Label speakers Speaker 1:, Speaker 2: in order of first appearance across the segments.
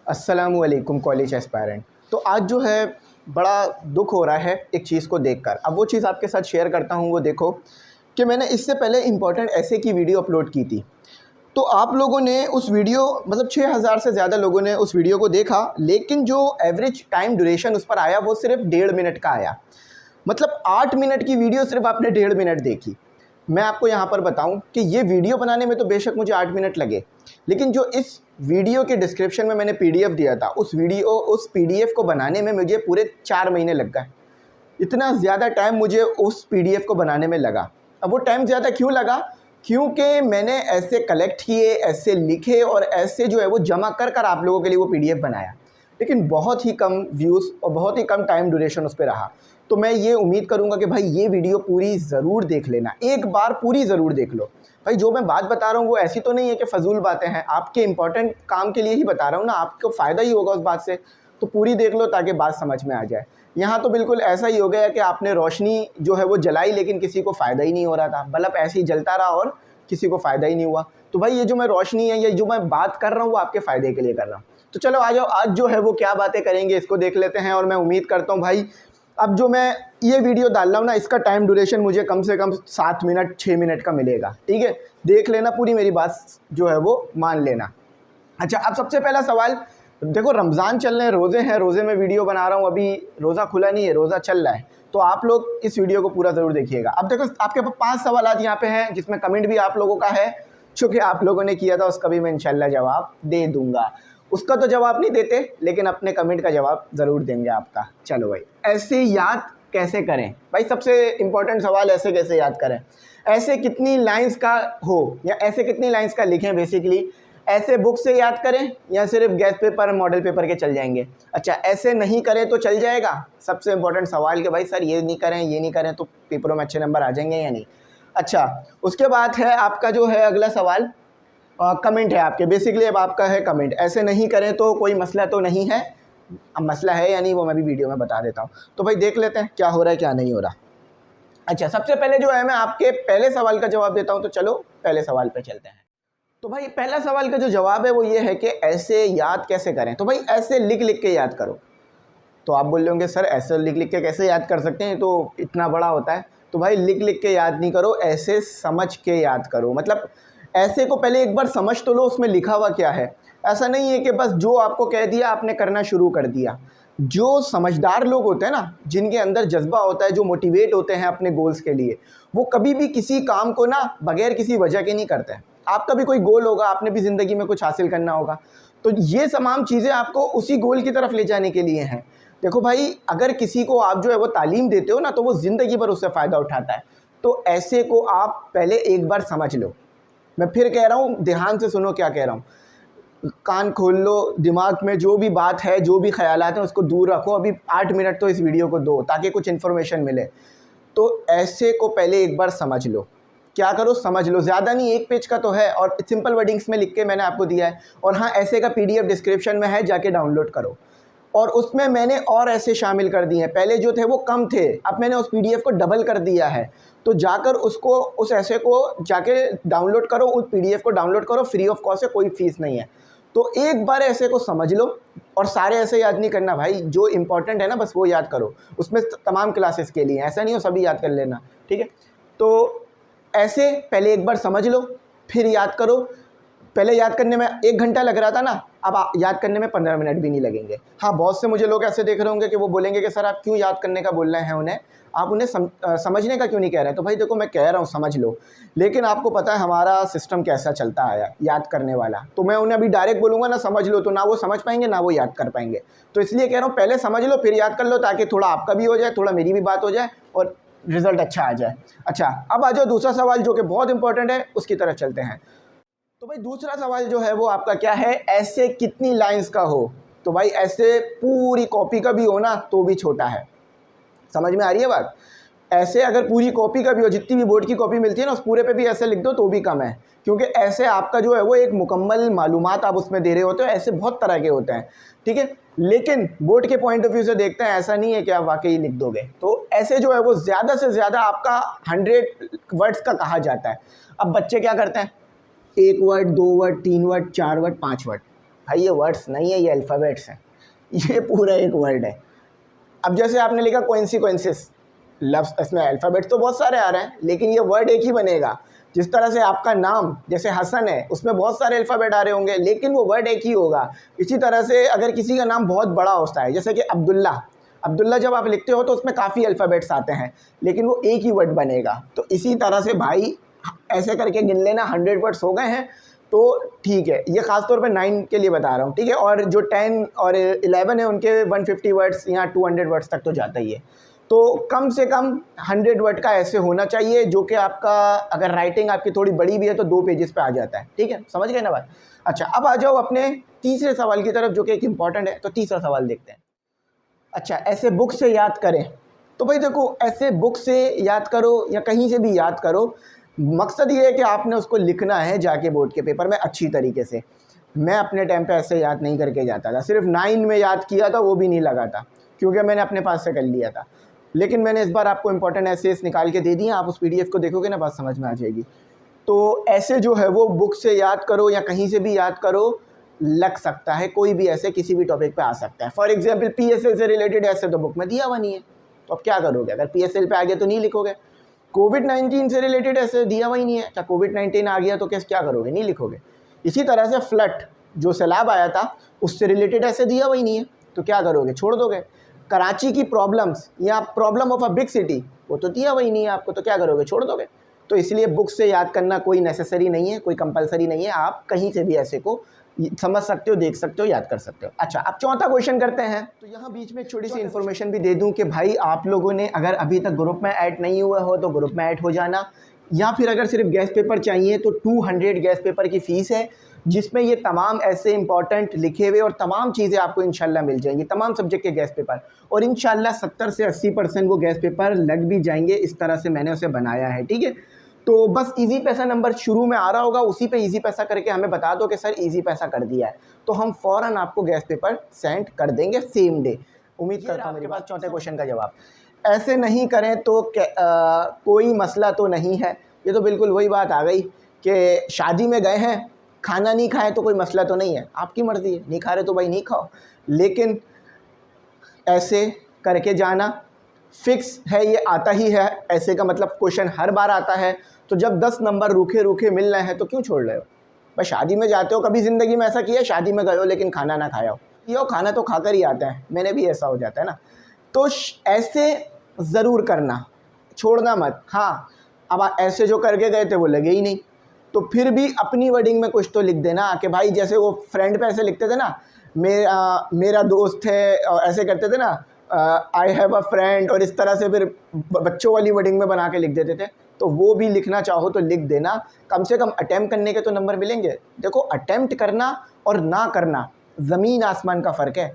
Speaker 1: अस्सलामुअलैकुम college aspirant. तो आज जो है बड़ा दुख हो रहा है एक चीज़ को देखकर। अब वो चीज़ आपके साथ शेयर करता हूँ। वो देखो कि मैंने इससे पहले इम्पोर्टेंट ऐसे की वीडियो अपलोड की थी, तो आप लोगों ने उस वीडियो मतलब 6000 से ज़्यादा लोगों ने उस वीडियो को देखा, लेकिन जो एवरेज टाइम ड्यूरेशन उस पर आया वो सिर्फ 1.5 मिनट का आया। मतलब 8 मिनट की वीडियो सिर्फ आपने 1.5 मिनट देखी। मैं आपको यहाँ पर बताऊँ कि ये वीडियो बनाने में तो बेशक मुझे 8 मिनट लगे, लेकिन जो इस वीडियो के डिस्क्रिप्शन में मैंने पीडीएफ दिया था, उस पीडीएफ को बनाने में मुझे पूरे 4 महीने लग गए। इतना ज़्यादा टाइम मुझे उस पीडीएफ को बनाने में लगा। अब वो टाइम ज़्यादा क्यों लगा? क्योंकि मैंने ऐसे कलेक्ट किए, ऐसे लिखे और ऐसे जो है वो जमा कर कर आप लोगों के लिए वो पीडीएफ बनाया, लेकिन बहुत ही कम व्यूज़ और बहुत ही कम टाइम ड्यूरेशन उस पर रहा। तो मैं ये उम्मीद करूँगा कि भाई ये वीडियो पूरी ज़रूर देख लेना, एक बार पूरी ज़रूर देख लो। भाई जो मैं बात बता रहा हूँ वो ऐसी तो नहीं है कि फ़जूल बातें हैं, आपके इंपॉर्टेंट काम के लिए ही बता रहा हूँ ना, आपको फ़ायदा ही होगा उस बात से। तो पूरी देख लो ताकि बात समझ में आ जाए। यहाँ तो बिल्कुल ऐसा ही हो गया कि आपने रोशनी जो है वो जलाई, लेकिन किसी को फ़ायदा ही नहीं हो रहा था, बल्ब ऐसे ही जलता रहा और किसी को फ़ायदा ही नहीं हुआ। तो भाई ये जो मैं रोशनी है, ये जो मैं बात कर रहा हूँ वो आपके फ़ायदे के लिए कर रहा हूँ। तो चलो आ जाओ, आज जो है वो क्या बातें करेंगे इसको देख लेते हैं। और मैं उम्मीद करता हूँ भाई अब जो मैं ये वीडियो डाल रहा हूँ ना, इसका टाइम ड्यूरेशन मुझे कम से कम 7 मिनट 6 मिनट का मिलेगा। ठीक है, देख लेना पूरी, मेरी बात जो है वो मान लेना। अच्छा, अब सबसे पहला सवाल देखो, रमज़ान चल रहे हैं, रोज़े हैं, रोज़े में वीडियो बना रहा हूँ, अभी रोज़ा खुला नहीं है, रोज़ा चल रहा है, तो आप लोग इस वीडियो को पूरा ज़रूर देखिएगा। अब देखो आपके पास 5 सवाल यहाँ पे हैं, जिसमें कमेंट भी आप लोगों का है, चूँकि आप लोगों ने किया था उसका भी मैं इंशाल्लाह जवाब दे दूँगा। उसका तो जवाब नहीं देते, लेकिन अपने कमेंट का जवाब ज़रूर देंगे आपका। चलो भाई, ऐसे याद कैसे करें? भाई सबसे इम्पोर्टेंट सवाल, ऐसे कैसे याद करें? ऐसे कितनी लाइंस का हो या ऐसे कितनी लाइंस का लिखें बेसिकली? ऐसे बुक से याद करें या सिर्फ गैस पेपर मॉडल पेपर के चल जाएंगे? अच्छा, ऐसे नहीं करें तो चल जाएगा? सबसे इम्पोर्टेंट सवाल कि भाई सर ये नहीं करें, ये नहीं करें तो पेपरों में अच्छे नंबर आ जाएंगे या नहीं? अच्छा, उसके बाद है आपका जो है अगला सवाल, कमेंट है आपके। बेसिकली अब आपका है कमेंट, ऐसे नहीं करें तो कोई मसला तो नहीं है। अब मसला है या नहीं वो मैं भी वीडियो में बता देता हूँ। तो भाई देख लेते हैं क्या हो रहा है क्या नहीं हो रहा। अच्छा, सबसे पहले जो है मैं आपके पहले सवाल का जवाब देता हूँ। तो चलो पहले सवाल पे चलते हैं। तो भाई पहला सवाल का जो जवाब है वो ये है कि ऐसे याद कैसे करें? तो भाई ऐसे लिख लिख के याद करो। तो आप बोल रहे होंगे सर ऐसे लिख लिख के कैसे याद कर सकते हैं, तो इतना बड़ा होता है। तो भाई लिख लिख के याद नहीं करो, ऐसे समझ के याद करो। मतलब ऐसे को पहले एक बार समझ तो लो उसमें लिखा हुआ क्या है। ऐसा नहीं है कि बस जो आपको कह दिया आपने करना शुरू कर दिया। जो समझदार लोग होते हैं ना, जिनके अंदर जज्बा होता है, जो मोटिवेट होते हैं अपने गोल्स के लिए, वो कभी भी किसी काम को ना बगैर किसी वजह के नहीं करते हैं। आपका भी कोई गोल होगा, आपने भी ज़िंदगी में कुछ हासिल करना होगा, तो ये तमाम चीज़ें आपको उसी गोल की तरफ ले जाने के लिए हैं। देखो भाई, अगर किसी को आप जो है वो तालीम देते हो ना, तो वो ज़िंदगी भर उससे फ़ायदा उठाता है। तो ऐसे को आप पहले एक बार समझ लो। मैं फिर कह रहा हूँ, ध्यान से सुनो क्या कह रहा हूँ, कान खोल लो, दिमाग में जो भी बात है, जो भी ख्यालात हैं उसको दूर रखो। अभी 8 मिनट तो इस वीडियो को दो ताकि कुछ इन्फॉर्मेशन मिले। तो ऐसे को पहले एक बार समझ लो। क्या करो, समझ लो। ज़्यादा नहीं, 1 पेज का तो है और सिंपल वर्डिंग्स में लिख के मैंने आपको दिया है। और हाँ, ऐसे का पीडीएफ डिस्क्रिप्शन में है, जाके डाउनलोड करो। और उसमें मैंने और ऐसे शामिल कर दिए हैं। पहले जो थे वो कम थे, अब मैंने उस पीडीएफ को डबल कर दिया है। तो जाकर उसको, उस ऐसे को जाके डाउनलोड करो, उस पीडीएफ को डाउनलोड करो, फ्री ऑफ कॉस्ट है, कोई फ़ीस नहीं है। तो एक बार ऐसे को समझ लो। और सारे ऐसे याद नहीं करना भाई, जो इंपॉर्टेंट है ना बस वो याद करो। उसमें तमाम क्लासेस के लिए, ऐसा नहीं हो सभी याद कर लेना। ठीक है, तो ऐसे पहले एक बार समझ लो, फिर याद करो। पहले याद करने में 1 घंटा लग रहा था ना, अब याद करने में 15 मिनट भी नहीं लगेंगे। हाँ, बहुत से मुझे लोग ऐसे देख रहे होंगे कि वो बोलेंगे कि सर आप क्यों याद करने का बोल रहे हैं उन्हें, आप उन्हें समझने का क्यों नहीं कह रहे हैं? तो भाई देखो, मैं कह रहा हूँ समझ लो, लेकिन आपको पता है हमारा सिस्टम कैसा चलता आया याद करने वाला। तो मैं उन्हें अभी डायरेक्ट बोलूँगा ना समझ लो, तो ना वो समझ पाएंगे ना वो याद कर पाएंगे। तो इसलिए कह रहा हूँ पहले समझ लो फिर याद कर लो, ताकि थोड़ा आपका भी हो जाए, थोड़ा मेरी भी बात हो जाए और रिज़ल्ट अच्छा आ जाए। अच्छा, अब आ जाओ दूसरा सवाल जो कि बहुत इंपॉर्टेंट है, उसकी तरफ चलते हैं। तो भाई दूसरा सवाल जो है वो आपका क्या है, ऐसे कितनी लाइंस का हो? तो भाई ऐसे पूरी कॉपी का भी हो ना तो भी छोटा है। समझ में आ रही है बात? ऐसे अगर पूरी कॉपी का भी हो, जितनी भी बोर्ड की कॉपी मिलती है ना, उस पूरे पे भी ऐसे लिख दो तो भी कम है। क्योंकि ऐसे आपका जो है वो एक मुकम्मल मालूमात आप उसमें दे रहे होते हो। ऐसे बहुत तरह के होते हैं, ठीक है, लेकिन बोर्ड के पॉइंट ऑफ व्यू से देखते हैं, ऐसा नहीं है कि आप वाकई लिख दोगे। तो ऐसे जो है वो ज़्यादा से ज़्यादा आपका 100 वर्ड्स का कहा जाता है। अब बच्चे क्या करते हैं, 1 word, 2 word, 3 word, 4 word, 5 word. भाई ये वर्ड्स नहीं है, ये अल्फ़ाबेट्स हैं, ये पूरा एक वर्ड है। अब जैसे आपने लिखा कोइंसिक्वेंसेस, लफ्ज़ इसमें अल्फ़ाबेट्स तो बहुत सारे आ रहे हैं लेकिन ये वर्ड एक ही बनेगा। जिस तरह से आपका नाम जैसे हसन है, उसमें बहुत सारे अल्फ़ाबेट आ रहे होंगे लेकिन वो वर्ड एक ही होगा। इसी तरह से अगर किसी का नाम बहुत बड़ा होता है, जैसे कि अब्दुल्ला, अब्दुल्ला जब आप लिखते हो तो उसमें काफ़ी अल्फ़ाबेट्स आते हैं लेकिन वो एक ही वर्ड बनेगा। तो इसी तरह से भाई ऐसे करके गिन लेना, 100 वर्ड्स हो गए हैं तो ठीक है। ये ख़ास तौर पे 9 के लिए बता रहा हूँ, ठीक है। और जो 10 और 11 है उनके 150 वर्ड्स या 200 वर्ड्स तक तो जाता ही है। तो कम से कम 100 वर्ड का ऐसे होना चाहिए जो कि आपका, अगर राइटिंग आपकी थोड़ी बड़ी भी है तो 2 पेजेस पे आ जाता है, ठीक है, समझ गए ना बात। अच्छा, अब आ जाओ अपने तीसरे सवाल की तरफ जो कि एक इम्पॉर्टेंट है। तो तीसरा सवाल देखते हैं। अच्छा, ऐसे बुक से याद करें, तो भाई देखो, ऐसे बुक से याद करो या कहीं से भी याद करो, मकसद ये है कि आपने उसको लिखना है जाके बोर्ड के पेपर में अच्छी तरीके से। मैं अपने टाइम पे ऐसे याद नहीं करके जाता था, सिर्फ 9 में याद किया था, वो भी नहीं लगा था क्योंकि मैंने अपने पास से कर लिया था। लेकिन मैंने इस बार आपको इंपॉर्टेंट एसेस निकाल के दे दिए, आप उस पीडीएफ को देखोगे ना, बात समझ में आ जाएगी। तो ऐसे जो है वो बुक से याद करो या कहीं से भी याद करो, लग सकता है, कोई भी ऐसे किसी भी टॉपिक पे आ सकता है। फॉर एग्जांपल पीएसएल से रिलेटेड ऐसे तो बुक में दिया हुआ नहीं है, तो अब क्या करोगे? अगर पीएसएल पे आ गया तो नहीं लिखोगे। कोविड-19 से रिलेटेड ऐसे दिया हुआ ही नहीं है, क्या कोविड-19 आ गया तो क्या करोगे? नहीं लिखोगे। इसी तरह से फ्लड जो सैलाब आया था उससे रिलेटेड ऐसे दिया हुआ ही नहीं है, तो क्या करोगे? छोड़ दोगे। कराची की प्रॉब्लम्स या problem of a big city, वो तो दिया हुआ ही नहीं है आपको, तो क्या करोगे? छोड़ दोगे। तो इसलिए बुक से याद करना कोई नेसेसरी नहीं है, कोई कंपलसरी नहीं है, आप कहीं से भी ऐसे को समझ सकते हो, देख सकते हो, याद कर सकते हो। अच्छा, अब चौथा क्वेश्चन करते हैं। तो यहाँ बीच में एक छोटी सी इन्फॉर्मेशन भी दे दूँ कि भाई आप लोगों ने अगर अभी तक ग्रुप में ऐड नहीं हुआ हो तो ग्रुप में ऐड हो जाना, या फिर अगर सिर्फ गैस पेपर चाहिए तो 200 गैस पेपर की फ़ीस है, जिसमें ये तमाम ऐसे इंपॉर्टेंट लिखे हुए और तमाम चीज़ें आपको इंशाल्लाह मिल जाएंगी, तमाम सब्जेक्ट के गैस पेपर, और इंशाल्लाह 70 से 80% वो गैस पेपर लग भी जाएंगे। इस तरह से मैंने उसे बनाया है, ठीक है। तो बस इजी पैसा नंबर शुरू में आ रहा होगा, उसी पे इजी पैसा करके हमें बता दो कि सर इजी पैसा कर दिया है, तो हम फ़ौरन आपको गैस पेपर सेंड कर देंगे सेम डे। उम्मीद करता हूँ मेरे पास चौथे क्वेश्चन का जवाब। ऐसे नहीं करें तो कोई मसला तो नहीं है। ये तो बिल्कुल वही बात आ गई कि शादी में गए हैं, खाना नहीं खाए तो कोई मसला तो नहीं है, आपकी मर्ज़ी है, नहीं खा रहे तो भाई नहीं खाओ, लेकिन ऐसे करके जाना फिक्स है, ये आता ही है। ऐसे का मतलब क्वेश्चन हर बार आता है, तो जब 10 नंबर रूखे रूखे मिल रहे हैं तो क्यों छोड़ रहे हो? बस शादी में जाते हो, कभी ज़िंदगी में ऐसा किया शादी में गए हो लेकिन खाना ना खाया हो? ये खाना तो खाकर ही आता है, मैंने भी ऐसा हो जाता है ना। तो ऐसे ज़रूर करना, छोड़ना मत। हाँ, अब ऐसे जो करके गए थे वो लगे ही नहीं, तो फिर भी अपनी वर्डिंग में कुछ तो लिख देना कि भाई, जैसे वो फ्रेंड पे ऐसे लिखते थे ना, मेरा दोस्त है, और ऐसे करते थे ना, आई हैव अ फ्रेंड, और इस तरह से फिर बच्चों वाली वर्डिंग में बना के लिख देते थे। तो वो भी लिखना चाहो तो लिख देना, कम से कम अटैम्प्ट करने के तो नंबर मिलेंगे। देखो, अटैम्प्ट करना और ना करना ज़मीन आसमान का फ़र्क है।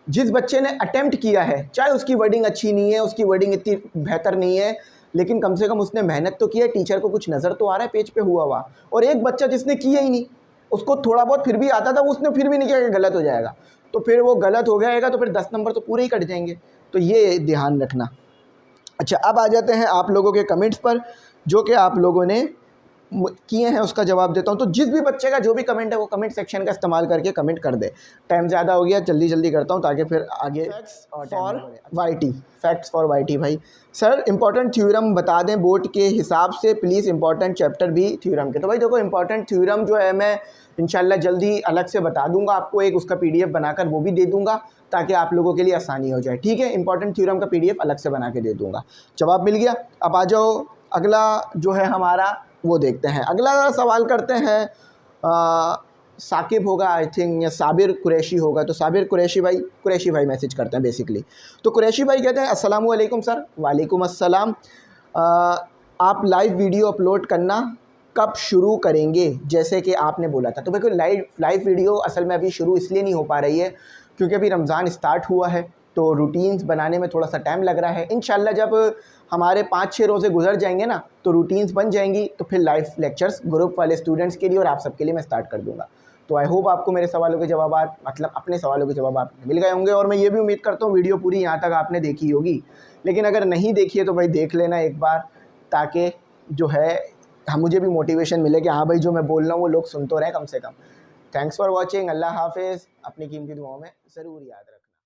Speaker 1: जिस बच्चे ने अटैम्प्ट किया है, चाहे उसकी वर्डिंग अच्छी नहीं है, उसकी वर्डिंग इतनी बेहतर नहीं है, लेकिन कम से कम उसने मेहनत तो की है, टीचर को कुछ नज़र तो आ रहा है पेज पे हुआ हुआ। और एक बच्चा जिसने किया ही नहीं, उसको थोड़ा बहुत फिर भी आता था, उसने फिर भी नहीं किया कि गलत हो जाएगा, तो फिर वो गलत हो जाएगा तो फिर 10 नंबर तो पूरे ही कट जाएंगे। तो ये ध्यान रखना। अच्छा, अब आ जाते हैं आप लोगों के कमेंट्स पर, जो कि आप लोगों ने किए हैं, उसका जवाब देता हूं। तो जिस भी बच्चे का जो भी कमेंट है वो कमेंट सेक्शन का इस्तेमाल करके कमेंट कर दे। टाइम ज़्यादा हो गया, जल्दी जल्दी करता हूं ताकि फिर आगे। फैक्ट्स फॉर वाईटी भाई, सर इंपॉर्टेंट थ्योरम बता दें बोर्ड के हिसाब से प्लीज़, इंपॉर्टेंट चैप्टर भी थ्योरम के। तो भाई देखो, इंपॉर्टेंट थ्योरम जो है मैं इंशाल्लाह जल्दी अलग से बता दूंगा आपको, एक उसका पीडीएफ बनाकर वो भी दे दूंगा ताकि आप लोगों के लिए आसानी हो जाए, ठीक है। इंपॉर्टेंट थ्योरम का पीडीएफ अलग से बना के दे दूंगा। जवाब मिल गया। अब आ जाओ, अगला जो है हमारा वो देखते हैं। अगला सवाल करते हैं, साकिब होगा आई थिंक, या साबिर कुरैशी होगा। तो साबिर कुरैशी भाई मैसेज करते हैं बेसिकली। तो कुरैशी भाई कहते हैं, अस्सलामु अलैकुम सर। वालेकुम अस्सलाम। आप लाइव वीडियो अपलोड करना कब शुरू करेंगे, जैसे कि आपने बोला था? तो देखो, लाइव वीडियो असल में अभी शुरू इसलिए नहीं हो पा रही है क्योंकि अभी रमज़ान स्टार्ट हुआ है, तो रूटीन्स बनाने में थोड़ा सा टाइम लग रहा है। इंशाल्लाह जब हमारे 5-6 रोज़े गुजर जाएंगे ना, तो रूटीन्स बन जाएंगी, तो फिर लाइव लेक्चर्स ग्रुप वाले स्टूडेंट्स के लिए और आप सबके लिए मैं स्टार्ट कर दूँगा। तो आई होप आपको मेरे सवालों के जवाब, मतलब अपने सवालों के जवाब आपको मिल गए होंगे, और मैं ये भी उम्मीद करता हूँ वीडियो पूरी यहाँ तक आपने देखी होगी। लेकिन अगर नहीं देखी है तो भाई देख लेना एक बार, ताकि जो है मुझे भी मोटिवेशन मिले कि हाँ भाई, जो मैं बोल रहा हूँ वो लोग सुन तो रहे कम से कम। Thanks for watching. अल्लाह हाफिज़। अपनी कीमती दुआओं में ज़रूर याद रखना।